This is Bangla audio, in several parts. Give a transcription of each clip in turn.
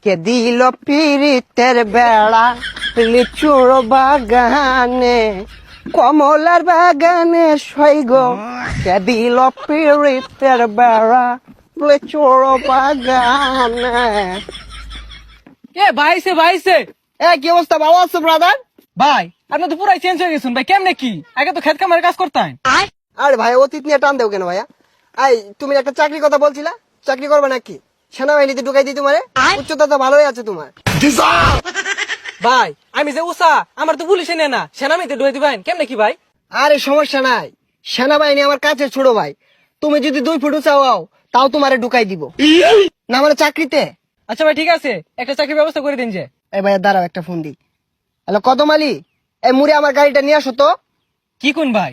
কে দিল পিরিতের বেড়া লিচুর বাগানে কমলার বাগানে সইগ কে দিল পিরিতের বেড়া লিচুর বাগানে। ভাইছে কি অবস্থা, ভালো আছো ব্রাদার? ভাই আপনি তো পুরাই চেঞ্জ হয়ে গেছেন ভাই, কেমনে কি? আগে তো খেত কামারে কাজ করতেন। আরে ভাই অতীত নিয়ে টান দেও কেন ভাইয়া? তুমি একটা চাকরির কথা বলছিলা, চাকরি করবে নাকি? সেনাবাহিনীতে ঢুকাই দিই তোমারে, উচ্চতা তো ভালোই আছে তোমার। ভাই আমি যে উষা, আমার তো পুলিশে নেয় না, সেনামিতে ঢুয়ে দিবেন কেমনে কি ভাই? আরে সমস্যা নাই, সেনাবাহিনী আমার কাছে ছোট ভাই। তুমি যদি 2 ফুট উঁচা হও তাও তোমারে ঢুকাই দিব না আমার চাকরিতে। আচ্ছা ভাই ঠিক আছে, একটা চাকরির ব্যবস্থা করে দিন যে। এই ভাইয়া দাঁড়াও, একটা ফোন দিই। হ্যালো কদম আলী, এই মুড়ে আমার গাড়িটা নিয়ে আসো তো। কি কোন ভাই,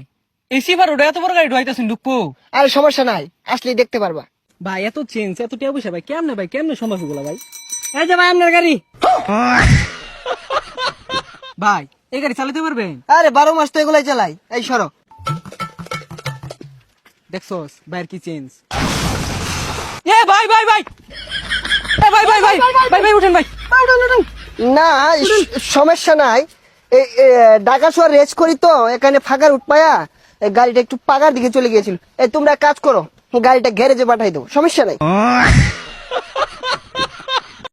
এই সিফার ওটা এত বড় গাড়ি ঢুয়াইতেছেন ঢুকবো? আরে সমস্যা নাই, আসলেই দেখতে পারবা। ভাই এত চেঞ্জ এত টিয়া পয়সা ভাই কেমনে সম্ভব এগুলা ভাই? এই যে ভাই আপনার গাড়ি। ভাই এই গাড়ি চালাতে পারবেন? আরে 12 মাস তো এগুলাই চালাই। এই সরো। দেখছোস ভাইয়ের কি চেঞ্জ। এ ভাই ভাই ভাই এ ভাই ভাই ভাই ভাই ভাই উঠেন ভাই। না সমস্যা নাই, এই ঢাকা শহর রেস করি তো, এখানে ফাঁকার উঠপায়া এই গাড়িটা একটু পাকার দিকে চলে গিয়েছিল। এই তোমরা এক কাজ করো, গাড়িটা গ্যারেজে পাঠাই দাও, সমস্যা নাই।